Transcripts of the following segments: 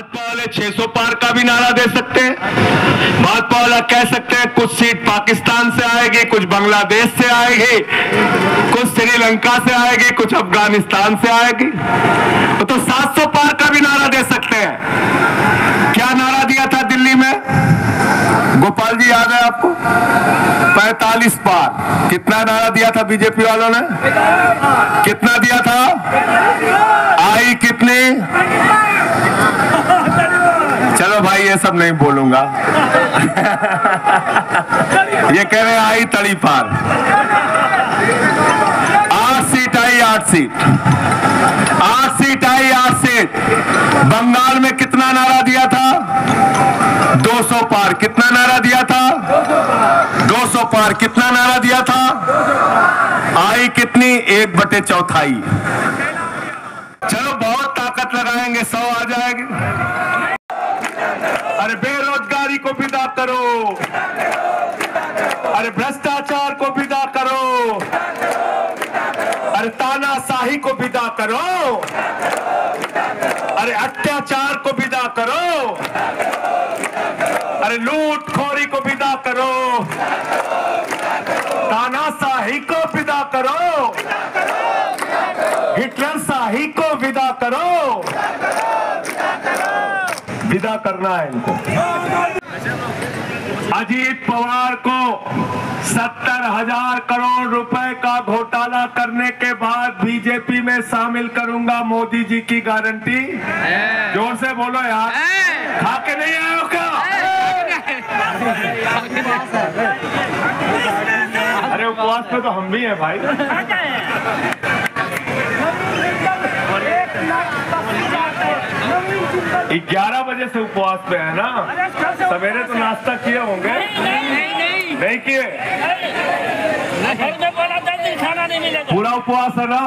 भाजपा वाले 600 पार का भी नारा दे सकते हैं। भाजपा वाला कह सकते हैं कुछ सीट पाकिस्तान से आएगी, कुछ बांग्लादेश से आएगी, कुछ श्रीलंका से आएगी, कुछ अफगानिस्तान से आएगी। तो 700 पार का भी नारा दे सकते हैं। क्या नारा दिया था दिल्ली में? गोपाल जी याद है आपको? 45 पार। कितना नारा दिया था बीजेपी वालों ने? कितना दिया था? आई कितनी? चलो भाई ये सब नहीं बोलूंगा। ये कह रहे आई तड़ी पार। 8 सीट आई, 8 सीट, 8 सीट आई, 8 सीट। बंगाल में कितना नारा दिया था? 200 पार। कितना नारा दिया था? 200 पार। कितना नारा दिया था? आई कितनी? 1/4। चलो बहुत ताकत लगाएंगे, 100 आ जाएगी। अरे बेरोजगारी को विदा करो, अरे भ्रष्टाचार को विदा करो, अरे तानाशाही को विदा करो, अरे अत्याचार को विदा करो, अरे लूटखोरी को विदा करो, तानाशाही को विदा करो, हिटलर शाही को विदा करो। विदा करना है इनको। अजीत पवार को 70,000 करोड़ रुपए का घोटाला करने के बाद बीजेपी में शामिल करूंगा, मोदी जी की गारंटी। जोर से बोलो यार। खा के नहीं आए हो क्या? अरे उपवास पे तो हम भी हैं भाई। 11 बजे से उपवास पे है ना? सवेरे तो नाश्ता किए होंगे? नहीं किए? खाना नहीं मिलेगा। पूरा उपवास है ना?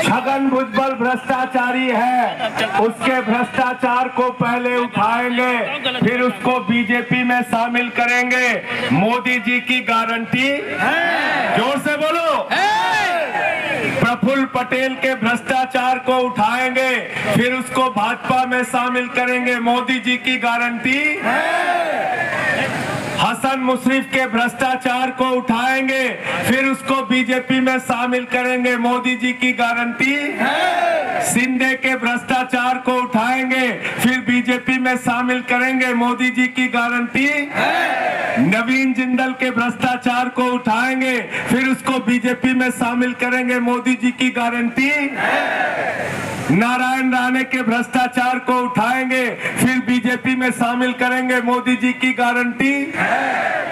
छगन भुजबल भ्रष्टाचारी है, उसके भ्रष्टाचार को पहले उठाएंगे, फिर उसको बीजेपी में शामिल करेंगे। मोदी जी की गारंटी। जोर से बोलो। प्रफुल्ल पटेल के भ्रष्टाचार को उठाएंगे, फिर उसको भाजपा में शामिल करेंगे। मोदी जी की गारंटी। हसन मुशर्रफ के भ्रष्टाचार को उठाएंगे, फिर उसको बीजेपी में शामिल करेंगे। मोदी जी की गारंटी। शिंदे के भ्रष्टाचार को उठाएंगे, फिर बीजेपी में शामिल करेंगे। मोदी जी की गारंटी। नवीन जिंदल के भ्रष्टाचार को उठाएंगे, फिर उसको बीजेपी में शामिल करेंगे। मोदी जी की गारंटी। नारायण राणे के भ्रष्टाचार को उठाएंगे, फिर बीजेपी में शामिल करेंगे। मोदी जी की गारंटी।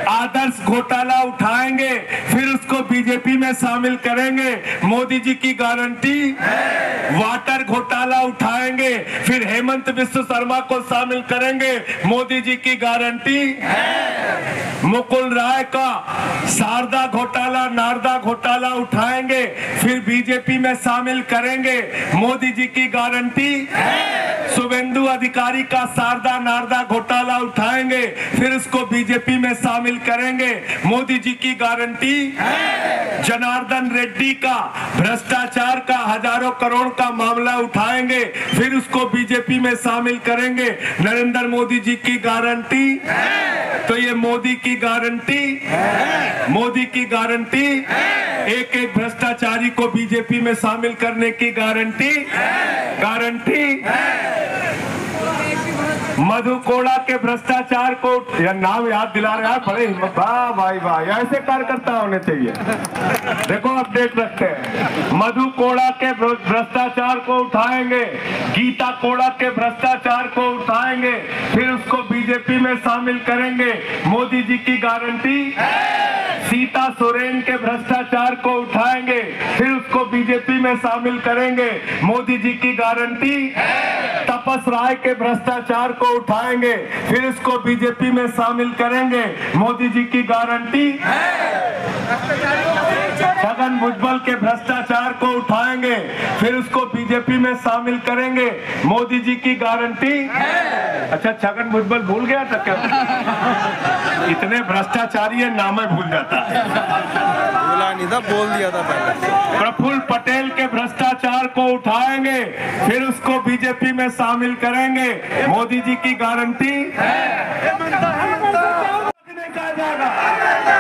आदर्श घोटाला उठाएंगे, फिर उसको बीजेपी में शामिल करेंगे। मोदी जी की गारंटी। वाटर घोटाला उठाएंगे, फिर हेमंत बिस्व शर्मा को शामिल करेंगे। मोदी जी की गारंटी। मुकुल राय का शारदा घोटाला, नारदा घोटाला उठाएंगे, फिर बीजेपी में शामिल करेंगे। मोदी जी की गारंटी। शुभेंदु अधिकारी का शारदा नारदा घोटाला उठाएंगे, फिर उसको बीजेपी में शामिल करेंगे। मोदी जी की गारंटी। जनार्दन रेड्डी का भ्रष्टाचार का हजारों करोड़ का मामला उठाएंगे, फिर उसको बीजेपी में शामिल करेंगे। नरेंद्र मोदी जी की गारंटी। तो ये मोदी की गारंटी, मोदी की गारंटी। एक एक भ्रष्टाचारी को बीजेपी में शामिल करने की गारंटी। गारंटी। मधु कोड़ा के भ्रष्टाचार को, यह नाम याद दिला रहे हैं बड़े हिम्मत। वाह भाई वाह, ऐसे कार्यकर्ता होने चाहिए। देखो अपडेट रखते हैं। मधु कोड़ा के भ्रष्टाचार को उठाएंगे, गीता कोड़ा के भ्रष्टाचार को उठाएंगे, फिर उसको बीजेपी में शामिल करेंगे। मोदी जी की गारंटी। सीता सोरेन के भ्रष्टाचार को उठाएंगे, फिर उसको बीजेपी में शामिल करेंगे। मोदी जी की गारंटी। तपस राय के भ्रष्टाचार को उठाएंगे, फिर उसको बीजेपी में शामिल करेंगे। मोदी जी की गारंटी। छगन भुजबल के भ्रष्टाचार को उठाएंगे, फिर उसको बीजेपी में शामिल करेंगे। मोदी जी की गारंटी। अच्छा छगन भुजबल भूल गया था क्या? इतने भ्रष्टाचारी है, नाम ही भूल जाता है। बोला नहीं था, बोल दिया था पहले। प्रफुल्ल पटेल के भ्रष्टाचार को उठाएंगे, फिर उसको बीजेपी में शामिल करेंगे। मोदी जी की गारंटी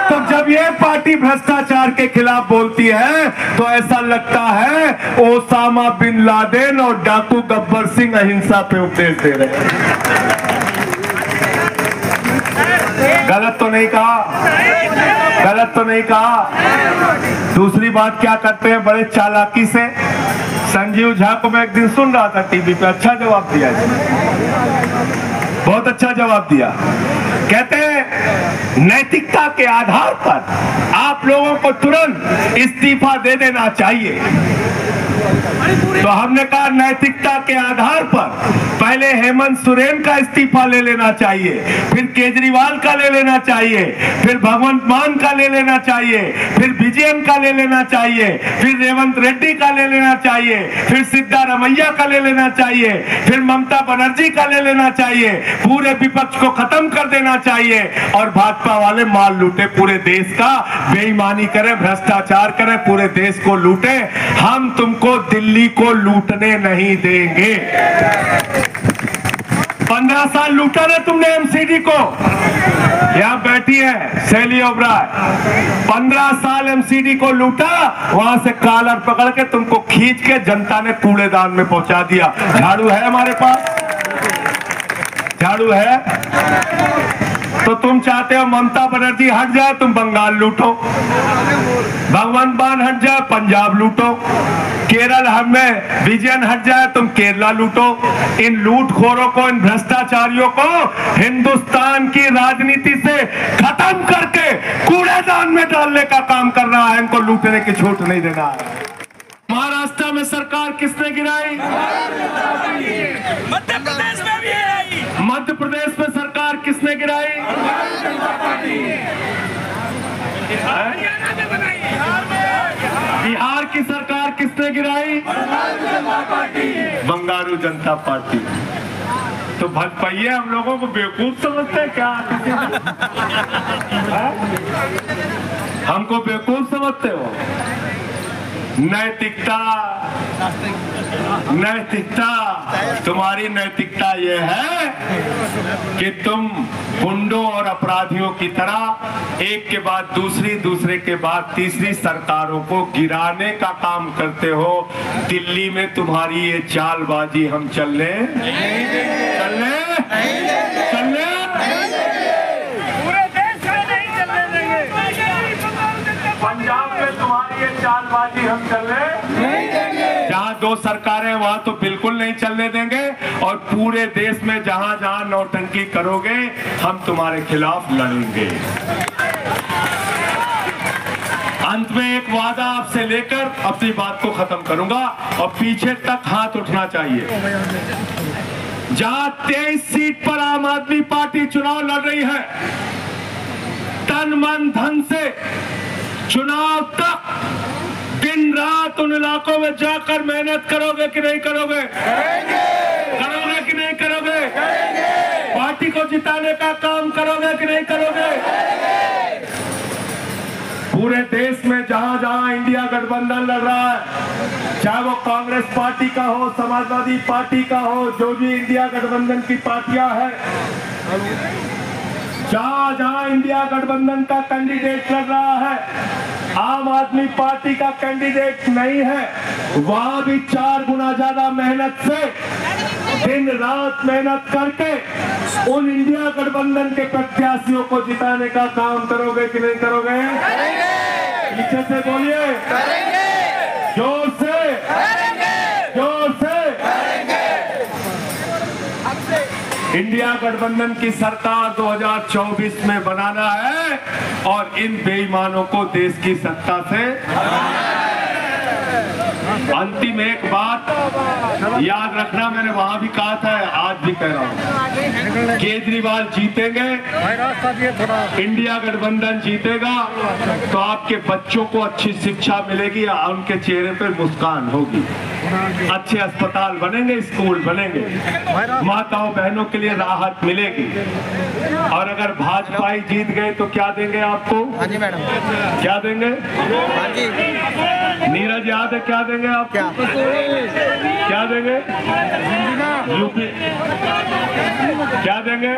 तो जब ये पार्टी भ्रष्टाचार के खिलाफ बोलती है तो ऐसा लगता है ओसामा बिन लादेन और डाकू गब्बर सिंह अहिंसा पे उपदेश दे रहे हैं। गलत तो नहीं कहा, गलत तो नहीं कहा। दूसरी बात क्या करते हैं बड़े चालाकी से, संजीव झा को मैं एक दिन सुन रहा था टीवी पे, अच्छा जवाब दिया, बहुत अच्छा जवाब दिया। कहते हैं नैतिकता के आधार पर आप लोगों को तुरंत इस्तीफा दे देना चाहिए। तो हमने कहा नैतिकता के आधार पर पहले हेमंत सोरेन का इस्तीफा ले लेना चाहिए, फिर केजरीवाल का ले लेना चाहिए, फिर भगवंत मान का ले लेना चाहिए, फिर विजयन का ले लेना चाहिए, फिर रेवंत रेड्डी का ले लेना चाहिए, फिर सिद्धारमैया का ले लेना चाहिए, फिर ममता बनर्जी का ले लेना चाहिए। पूरे विपक्ष को खत्म कर देना चाहिए और भाजपा वाले माल लूटे, पूरे देश का बेईमानी करें, भ्रष्टाचार करें, पूरे देश को लूटे। हम तुमको दिल्ली को लूटने नहीं देंगे। 15 साल लूटा ना तुमने एमसीडी को। यहां बैठी है शैली ओबराय, 15 साल एमसीडी को लूटा, वहां से कॉलर पकड़ के तुमको खींच के जनता ने कूड़ेदान में पहुंचा दिया। झाड़ू है हमारे पास, झाड़ू है। तो तुम चाहते हो ममता बनर्जी हट जाए, तुम बंगाल लूटो, भगवंत मान हट जाए, पंजाब लूटो, केरल हमें विजयन हट जाए, तुम केरला लूटो। इन लूटखोरों को, इन भ्रष्टाचारियों को हिंदुस्तान की राजनीति से खत्म करके कूड़ेदान में डालने का काम कर रहा है। इनको लूटने की छूट नहीं देना है। महाराष्ट्र में सरकार किसने गिराई? मध्य प्रदेश में भी गिराई। मध्य प्रदेश में सरकार किसने गिराई? बिहार की सरकार किसने गिराई? बंगारू जनता पार्टी। तो भटपैये हम लोगों को बेवकूफ समझते हैं क्या? हमको बेवकूफ समझते हो? नैतिकता, नैतिकता, तुम्हारी नैतिकता यह है कि तुम गुंडों और अपराधियों की तरह एक के बाद दूसरी, दूसरे के बाद तीसरी सरकारों को गिराने का काम करते हो। दिल्ली में तुम्हारी ये चालबाजी हम चलने चलने चलने पूरे देश में नहीं चलने देंगे। पंजाब में तुम्हारी ये चालबाजी हम चलने नहीं देंगे। जहाँ 2 सरकारें वहां तो बिल्कुल नहीं चलने देंगे, और पूरे देश में जहां जहां नौटंकी करोगे हम तुम्हारे खिलाफ लड़ेंगे। अंत में एक वादा आपसे लेकर अपनी बात को खत्म करूंगा, और पीछे तक हाथ उठना चाहिए। जहां 23 सीट पर आम आदमी पार्टी चुनाव लड़ रही है, तन मन धन से चुनाव तक दिन रात उन इलाकों में जाकर मेहनत करोगे कि नहीं करोगे? करोगे कि नहीं करोगे? पार्टी को जिताने का काम करोगे कि नहीं करोगे? पूरे देश में जहां जहां इंडिया गठबंधन लड़ रहा है, चाहे वो कांग्रेस पार्टी का हो, समाजवादी पार्टी का हो, जो भी इंडिया गठबंधन की पार्टियां हैं, जहां जहां इंडिया गठबंधन का कैंडिडेट लड़ रहा है, आम आदमी पार्टी का कैंडिडेट नहीं है, वहां भी 4 गुना ज्यादा मेहनत से दिन रात मेहनत करके उन इंडिया गठबंधन के प्रत्याशियों को जिताने का काम करोगे कि नहीं करोगे? पीछे से बोलिए, जोर से, जोर से। इंडिया गठबंधन की सरकार 2024 में बनाना है और इन बेईमानों को देश की सत्ता से अंतिम एक बात याद रखना, मैंने वहां भी कहा था, आज भी कह रहा हूं, केजरीवाल जीतेंगे, इंडिया गठबंधन जीतेगा तो आपके बच्चों को अच्छी शिक्षा मिलेगी, उनके चेहरे पर मुस्कान होगी, अच्छे अस्पताल बनेंगे, स्कूल बनेंगे, माताओं बहनों के लिए राहत मिलेगी। और अगर भाजपा ही जीत गए तो क्या देंगे आपको? हाँ जी मैडम, क्या देंगे? हाँ जी नीरज याद है क्या देंगे आप? क्या देंगे? यूपी क्या देंगे?